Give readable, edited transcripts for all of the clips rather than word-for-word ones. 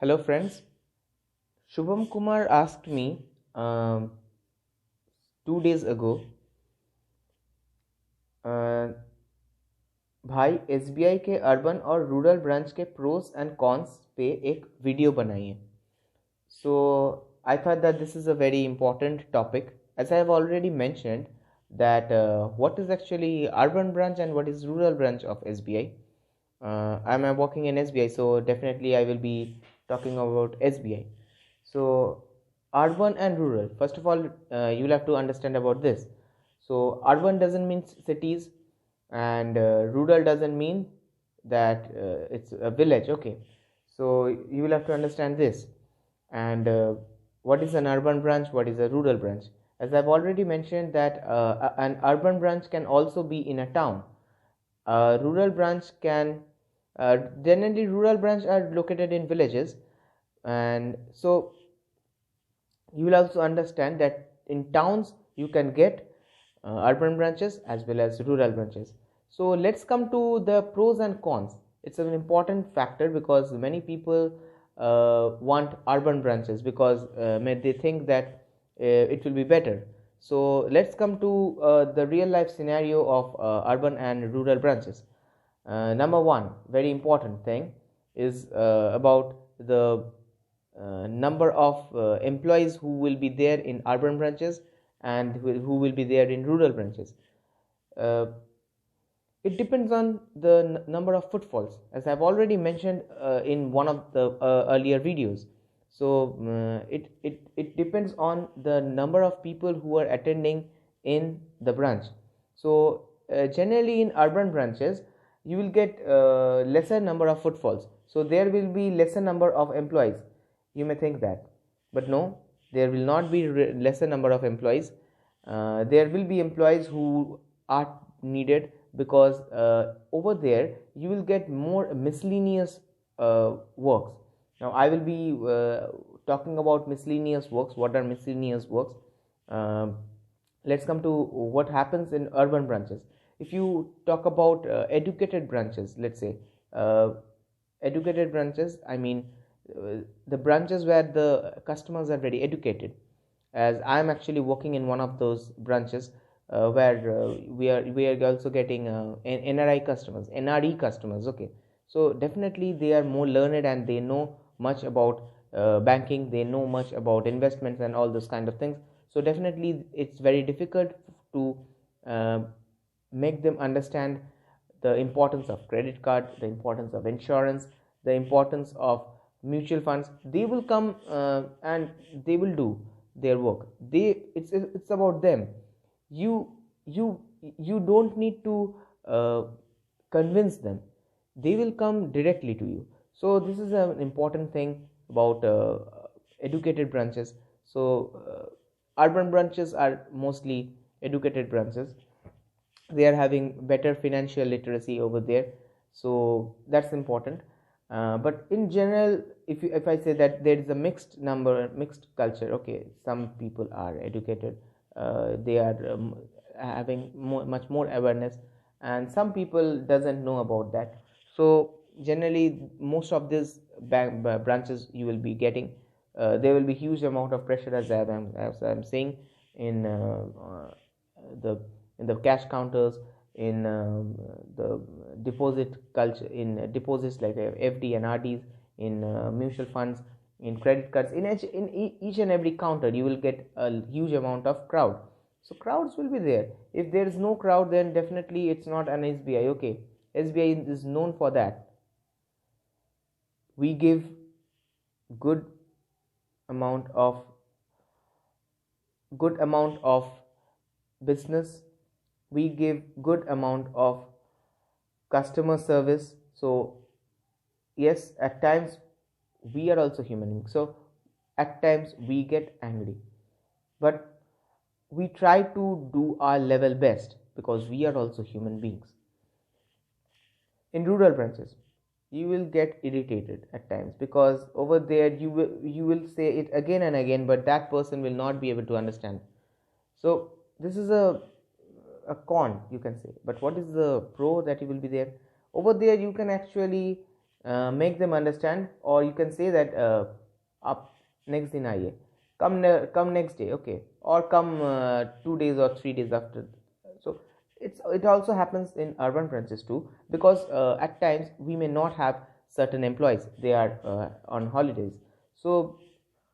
Hello, friends. Shubham Kumar asked me 2 days ago, uh, भाई SBI के urban और rural branch के pros and cons पे एक वीडियो बनाइए. So I thought that this is a very important topic, as I have already mentioned that what is actually urban branch and what is rural branch of SBI. I'm working in SBI, so definitely I will be talking about SBI. So urban and rural. First of all, you'll have to understand about this. So urban doesn't mean cities, and rural doesn't mean that it's a village. Okay, so you will have to understand this. And what is an urban branch, what is a rural branch? As I've already mentioned that an urban branch can also be in a town. Rural branch can generally rural branch are located in villages. And so you will also understand that in towns you can get urban branches as well as rural branches. So let's come to the pros and cons. It's an important factor because many people want urban branches because they think that it will be better. So let's come to the real life scenario of urban and rural branches. Number one, very important thing is about the number of employees who will be there in urban branches and who will be there in rural branches. Uh, it depends on the number of footfalls, as I've already mentioned in one of the earlier videos. So it depends on the number of people who are attending in the branch. So generally in urban branches you will get lesser number of footfalls, so there will be lesser number of employees. You may think that, but no, there will not be lesser number of employees. There will be employees who are needed because over there you will get more miscellaneous works. Now I will be talking about miscellaneous works. What are miscellaneous works? Um let's come to what happens in urban branches. If you talk about educated branches, let's say uh, educated branches, I mean the branches where the customers are very educated, as I am actually working in one of those branches where we are also getting NRI customers, NRE customers. Okay, so definitely they are more learned and they know much about banking, they know much about investments and all those kind of things. So definitely it's very difficult to uh, make them understand the importance of credit card, the importance of insurance, the importance of mutual funds. They will come and they will do their work. It's about them. You you you don't need to convince them. They will come directly to you. So this is an important thing about educated branches. So urban branches are mostly educated branches. They are having better financial literacy over there, so that's important. But in general, if I say that there is a mixed culture. Okay, some people are educated, they are having much more awareness, and some people doesn't know about that. So generally most of these branches you will be getting, there will be huge amount of pressure, as I'm saying, in the in the cash counters, in the deposit culture, in deposits like FD and RDs, in mutual funds, in credit cards, in each and every counter you will get a huge amount of crowd. So crowds will be there. If there is no crowd, then definitely it's not an SBI. Okay, SBI is known for that. We give good amount of good amount of business, we give good amount of customer service. So yes, at times we are also human beings, so at times we get angry, but we try to do our level best because we are also human beings. In rural branches you will get irritated at times because over there you will say it again and again, but that person will not be able to understand. So this is a con, you can say. But what is the pro that you will be there? Over there you can actually make them understand, or you can say that up next din आइए, come next day, okay, or come 2 days or 3 days after. So it also happens in urban branches too, because at times we may not have certain employees, they are on holidays. So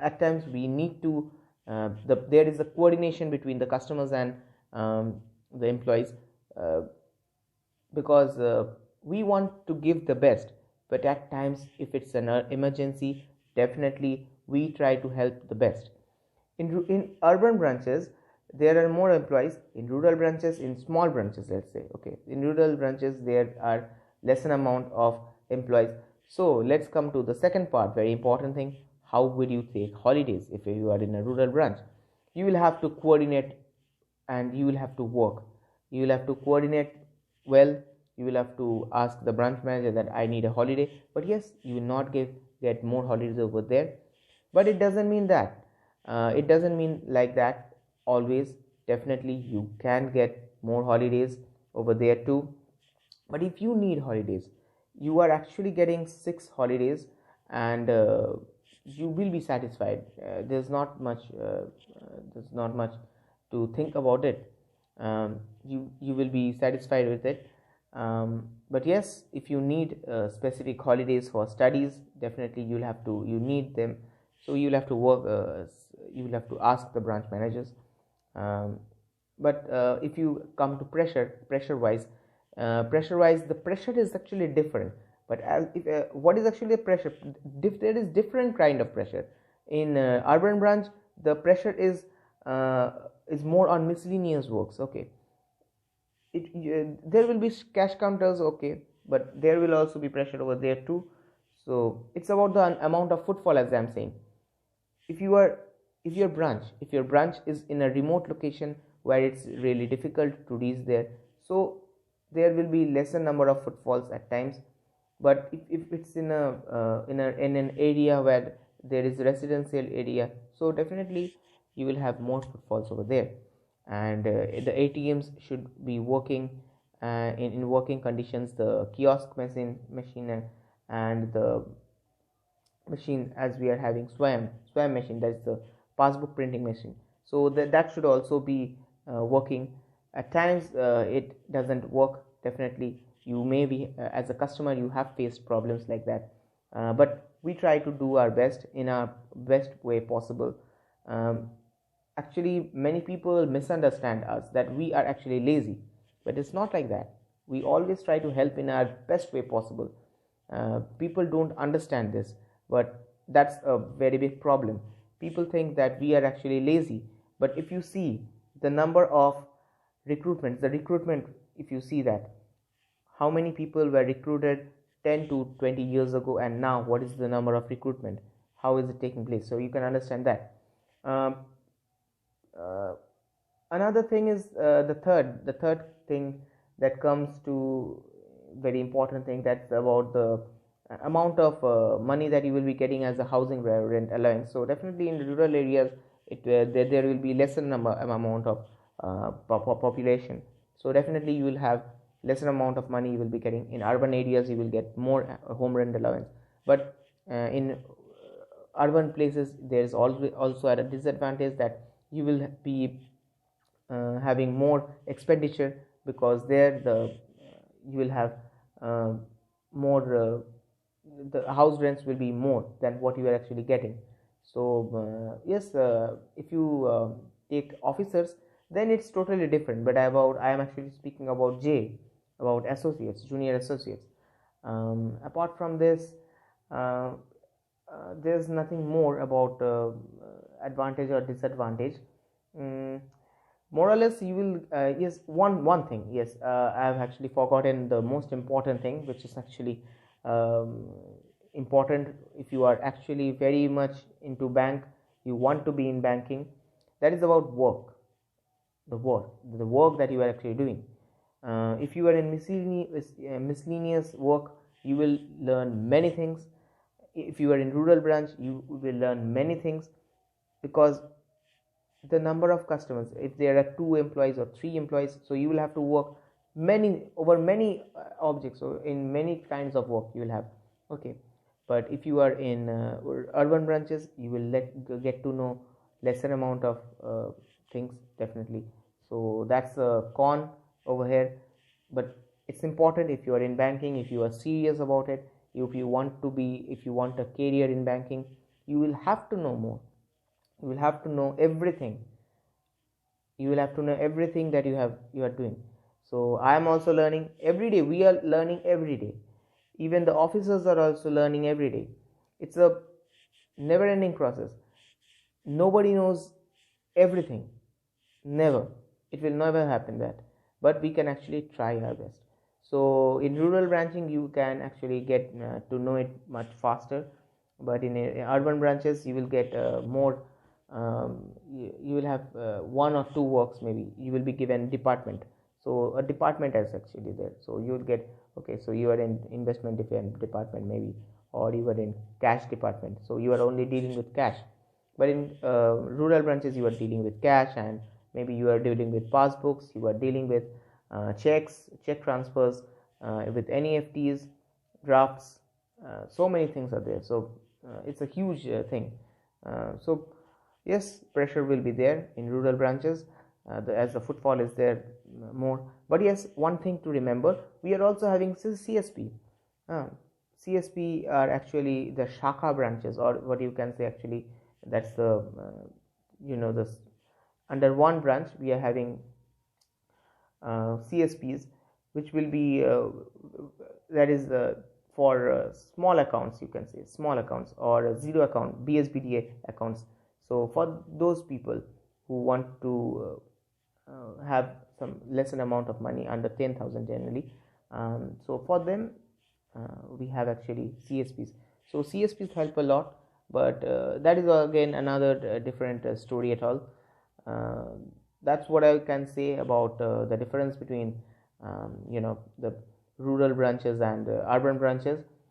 at times we need to there is a coordination between the customers and the employees, uh, because we want to give the best, but at times if it's an emergency, definitely we try to help the best. In urban branches there are more employees, in rural branches, in small branches, let's say, okay, in rural branches there are lesser amount of employees. So let's come to the second part, very important thing. How will you take holidays if you are in a rural branch? You will have to coordinate, and you will have to work, you will have to coordinate well. You will have to ask the branch manager that I need a holiday, but yes, you will not get more holidays over there. But it doesn't mean that, it doesn't mean like that always. Definitely you can get more holidays over there too. But if you need holidays, you are actually getting 6 holidays, and you will be satisfied. There's not much to think about it. You will be satisfied with it. But yes, if you need specific holidays for studies, definitely you need them. So you will have to work, you will have to ask the branch managers. But if you come to pressure wise, the pressure is actually different. But what is actually a pressure? There is different kind of pressure. In urban branch, the pressure is more on miscellaneous works, okay. There will be cash counters, okay, but there will also be pressure over there too. So it's about the amount of footfall, as I'm saying. If your branch is in a remote location where it's really difficult to reach there, so there will be lesser number of footfalls at times. But if it's in an area where there is residential area, so definitely you will have more footfalls over there. And the ATMs should be working in working conditions. The kiosk machine and the machine, as we are having swam machine, that's the passbook printing machine, so that should also be working. At times it doesn't work, definitely. You may be as a customer, you have faced problems like that, but we try to do our best in our best way possible. Actually, many people misunderstand us that we are actually lazy, but it's not like that. We always try to help in our best way possible. People don't understand this, but that's a very big problem. People think that we are actually lazy, but if you see the number of the recruitment, if you see that how many people were recruited 10 to 20 years ago, and now what is the number of recruitment, how is it taking place, so you can understand that. um, uh, Another thing is the third thing that comes to very important thing, that's about the amount of money that you will be getting as a housing rent allowance. So definitely in rural areas, there will be lesser amount of population, so definitely you will have lesser amount of money you will be getting. In urban areas you will get more home rent allowance, but in urban places there is also a disadvantage, that you will be having more expenditure, because there you will have more the house rents will be more than what you are actually getting. So yes, if you take officers, then it's totally different. But I am actually speaking about about associates, junior associates. Apart from this, there's nothing more about advantage or disadvantage. mm, More or less you will yes, one thing, yes, I have actually forgotten the most important thing, which is actually um, important if you are actually very much into bank, you want to be in banking. That is about work, the work that you are actually doing. If you are in miscellaneous work, you will learn many things. If you are in rural branch, you will learn many things, because the number of customers, if there are 2 employees or 3 employees, so you will have to work many objects. So in many kinds of work you will have, Okay, but if you are in urban branches, you will get to know lesser amount of things, definitely. So that's a con over here, but it's important. If you are in banking, if you are serious about it, if you want a career in banking, you will have to know more. You will have to know everything. You will have to know everything that you are doing. So I am also learning every day. We are learning every day. Even the officers are also learning every day. It's a never ending process. Nobody knows everything. Never. It will never happen that. But we can actually try our best. So in rural branching, you can actually get to know it much faster. But in urban branches, you will get more. You will have one or two works, maybe. You will be given department. So a department is actually there. So you will get, okay, so you are in investment department, maybe, or you are in cash department. So you are only dealing with cash. But in rural branches, you are dealing with cash, and maybe you are dealing with passbooks, you are dealing with checks, check transfers, with NEFTs, drafts. So many things are there. So it's a huge thing. So yes, pressure will be there in rural branches, as the footfall is there more. But yes, one thing to remember, we are also having CSP. uh, CSP are actually the Shaka branches, or what you can say, actually, that's the this under one branch we are having CSPs, which will be that is for small accounts, you can say small accounts, or zero account BSBDA accounts. So for those people who want to have some lesser amount of money, under 10,000 generally, so for them we have actually CSPs. So CSPs help a lot, but that is again another different story at all. uh, that's what I can say about the difference between the rural branches and urban branches.